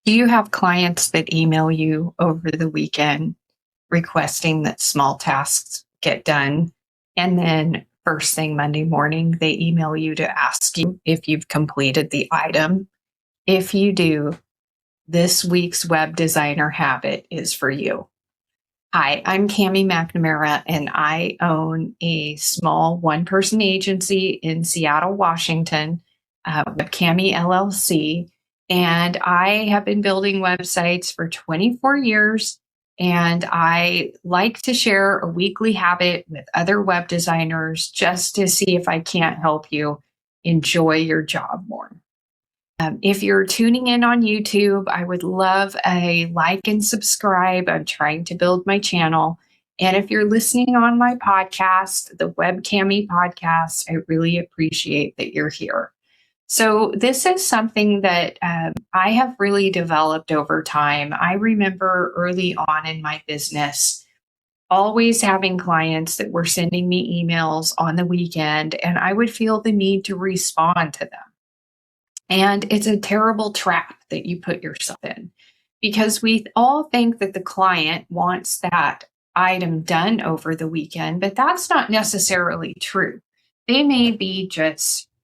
Do you have clients that email you over the weekend requesting that small tasks get done? And then first thing Monday morning, they email you to ask you if you've completed the item. If you do, this week's web designer habit is for you. Hi, I'm Cami McNamara, and I own a small one-person agency in Seattle, Washington, WebCami LLC, and I have been building websites for 24 years, and I like to share a weekly habit with other web designers just to see if I can't help you enjoy your job more. If you're tuning in on YouTube, I would love a like and subscribe. I'm trying to build my channel. And if you're listening on my podcast, the WebCami Podcast, I really appreciate that you're here. So this is something that I have really developed over time. I remember early on in my business, always having clients that were sending me emails on the weekend, and I would feel the need to respond to them. And it's a terrible trap that you put yourself in because we all think that the client wants that item done over the weekend, but that's not necessarily true. They may be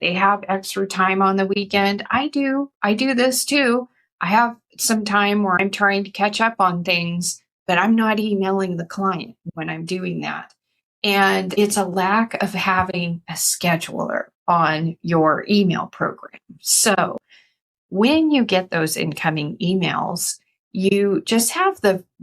they have extra time on the weekend. I do this too. I have some time where I'm trying to catch up on things, but I'm not emailing the client when I'm doing that. And it's a lack of having a scheduler on your email program. So when you get those incoming emails, you just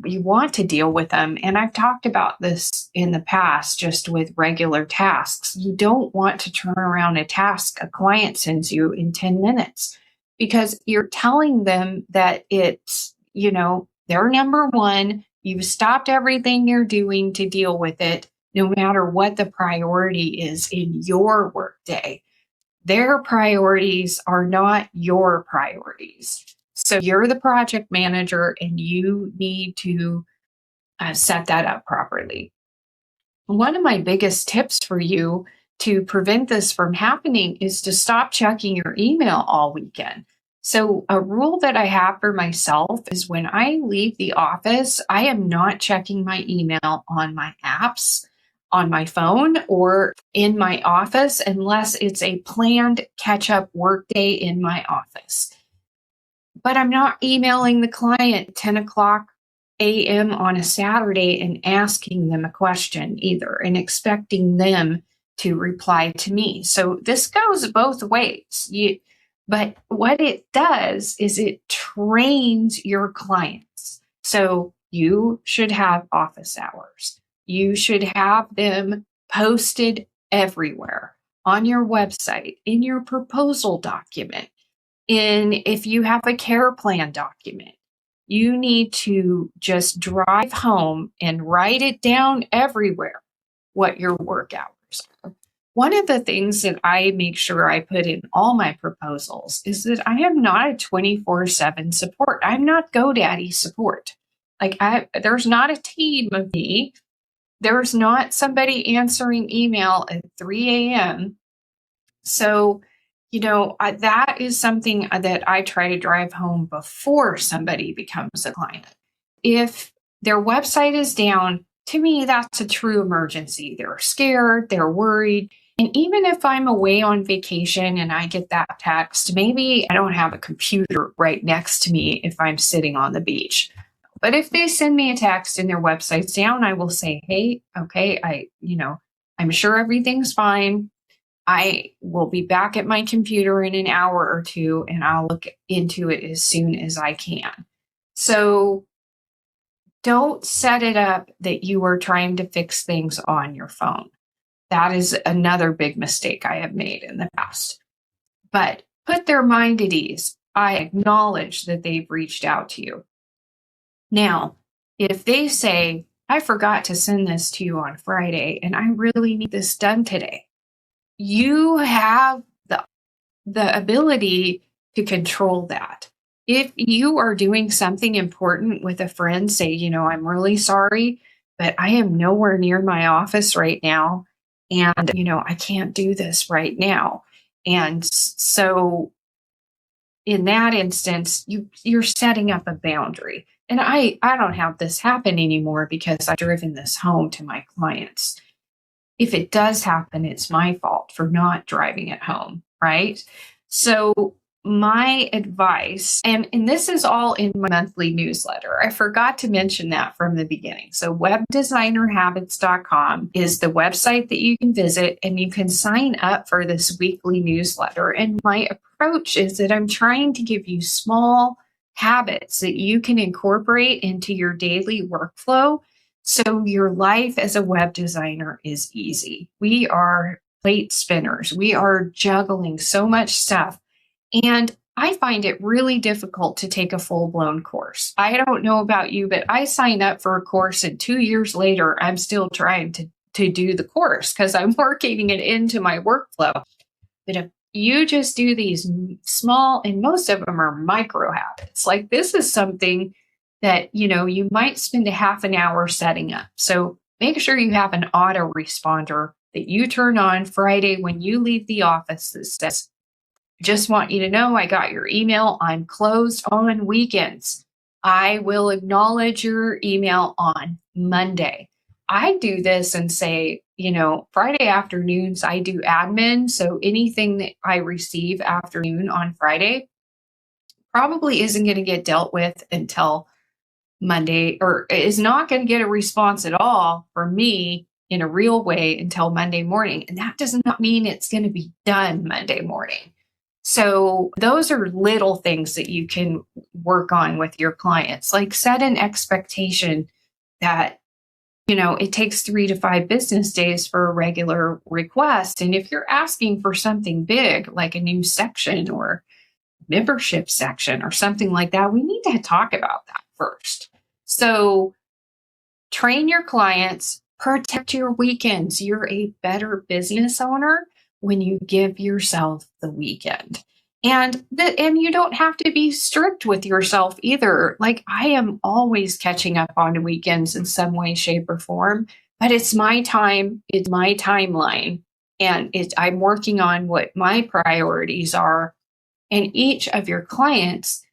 you want to deal with them. And I've talked about this in the past, just with regular tasks. You don't want to turn around a task a client sends you in 10 minutes because you're telling them that it's, they're number one. You've stopped everything you're doing to deal with it, no matter what the priority is in your workday. Their priorities are not your priorities. So you're the project manager and you need to set that up properly. One of my biggest tips for you to prevent this from happening is to stop checking your email all weekend. So a rule that I have for myself is when I leave the office, I am not checking my email on my apps, on my phone, or in my office unless it's a planned catch-up workday in my office. But I'm not emailing the client 10 o'clock a.m. on a Saturday and asking them a question either and expecting them to reply to me. So this goes both ways. But what it does is it trains your clients. So you should have office hours. You should have them posted everywhere on your website, in your proposal document, if you have a care plan document. You need to just drive home and write it down everywhere what your work hours are. One of the things that I make sure I put in all my proposals is that I am not a 24/7 support. I'm not GoDaddy support. There's not a team of me. There's not somebody answering email at 3 a.m. So, that is something that I try to drive home before somebody becomes a client. If their website is down, to me, that's a true emergency. They're scared, they're worried. And even if I'm away on vacation and I get that text, maybe I don't have a computer right next to me if I'm sitting on the beach. But if they send me a text and their website's down, I will say, hey, okay, I'm sure everything's fine. I will be back at my computer in an hour or two, and I'll look into it as soon as I can. So don't set it up that you are trying to fix things on your phone. That is another big mistake I have made in the past. But put their mind at ease. I acknowledge that they've reached out to you. Now, if they say, I forgot to send this to you on Friday, and I really need this done today, you have the ability to control that. If you are doing something important with a friend, say, I'm really sorry, but I am nowhere near my office right now. And, I can't do this right now. And so in that instance, you're setting up a boundary. And I don't have this happen anymore because I've driven this home to my clients. If it does happen, it's my fault for not driving it home, right? So my advice, and this is all in my monthly newsletter. I forgot to mention that from the beginning. So webdesignerhabits.com is the website that you can visit, and you can sign up for this weekly newsletter. And my approach is that I'm trying to give you small habits that you can incorporate into your daily workflow so your life as a web designer is easy. We are plate spinners. We are juggling so much stuff. And I find it really difficult to take a full-blown course. I don't know about you, but I signed up for a course and 2 years later, I'm still trying to do the course because I'm working it into my workflow. But if you just do these small, and most of them are micro habits, like this is something that, you might spend a half an hour setting up. So make sure you have an autoresponder that you turn on Friday when you leave the office that says, just want you to know I got your email. I'm closed on weekends. I will acknowledge your email on Monday. I do this and say, Friday afternoons, I do admin. So anything that I receive afternoon on Friday probably isn't going to get dealt with until Monday, or is not going to get a response at all from me in a real way until Monday morning. And that does not mean it's going to be done Monday morning. So those are little things that you can work on with your clients, like set an expectation that, it takes 3 to 5 business days for a regular request. And if you're asking for something big, like a new section or membership section or something like that, we need to talk about that first. So train your clients, protect your weekends. You're a better business owner when you give yourself the weekend. And you don't have to be strict with yourself either. Like I am always catching up on weekends in some way, shape, or form, but it's my time, it's my timeline, and I'm working on what my priorities are. And each of your clients'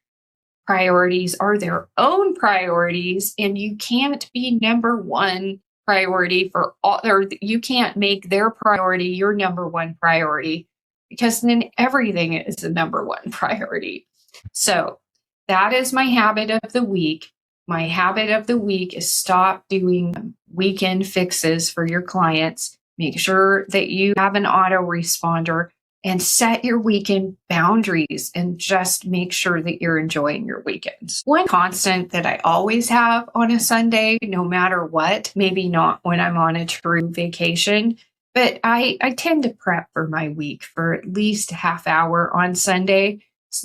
priorities are their own priorities, and you can't be number one priority for all, or you can't make their priority your number one priority, because then everything is the number one priority. So that is my habit of the week. My habit of the week is stop doing weekend fixes for your clients. Make sure that you have an autoresponder and set your weekend boundaries, and just make sure that you're enjoying your weekends. One constant that I always have on a Sunday, no matter what, maybe not when I'm on a true vacation, but I tend to prep for my week for at least a half hour on Sunday.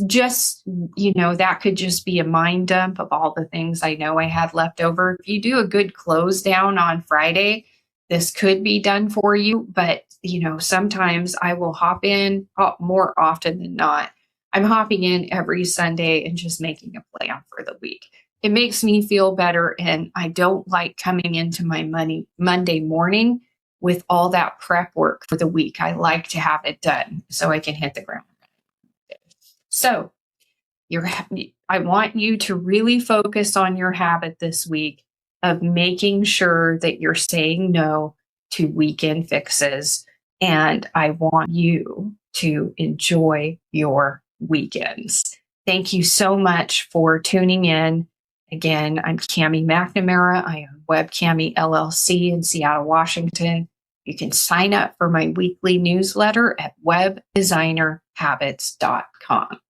Just, that could just be a mind dump of all the things I know I have left over. If you do a good close down on Friday, this could be done for you, but sometimes I will hop in more often than not. I'm hopping in every Sunday and just making a plan for the week. It makes me feel better, and I don't like coming into my Monday morning with all that prep work for the week. I like to have it done so I can hit the ground. So I want you to really focus on your habit this week of making sure that you're saying no to weekend fixes. And I want you to enjoy your weekends. Thank you so much for tuning in. Again, I'm Cami McNamara. I am WebCami LLC in Seattle, Washington. You can sign up for my weekly newsletter at webdesignerhabits.com.